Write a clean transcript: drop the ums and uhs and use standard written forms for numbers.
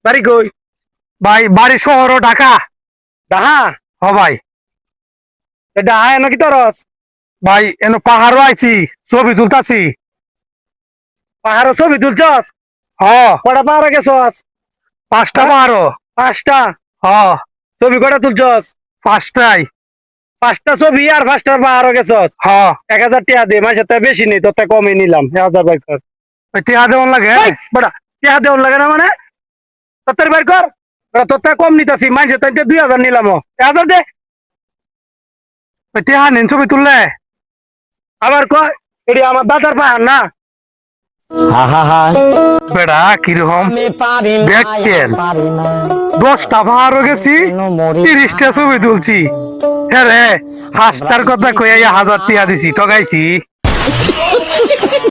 বাড়ি কই? ভাই বাড়ি শহর ঢাকা। ডাহা? হ ভাই। ডাহা এনে কি তরস? ভাই এন পাহাড়ও আইছি, ছবি তুলতাছি। পাহাড় ছবি তুলছস? হ। কটা পাহাড়ে গেছস? 5টা পাহাড়ও। 5টা? হ। ছবি কটা তুলছস? 5টাই। 5টা ছবি আর 5টা পাহাড়ে গেছস? হ। 1000 টাকা দে, মাসে তো বেশি নেই, তোর কমই নিলাম, 1000 বাইর কর। টিহা দেওয়ান লাগে। বড়া টাকা দেওয়ার লাগে না মানে? তোর বাইর কর। তোর কম নিতেছি, মাসে তাই 2000 নিলাম। 1000 দে। টিহা নিন ছবি তুললে। আবার কয় এটি আমার দাদার পাহাড় না? বেড়া কিরকম দেখতেন। 10টা পাহাড়ও গেছি, 30টা ছবি তুলছি। হ্যাঁ রে, 5টার কথা কইয়া 1000 টাকা দিছি, ঠগাইছি।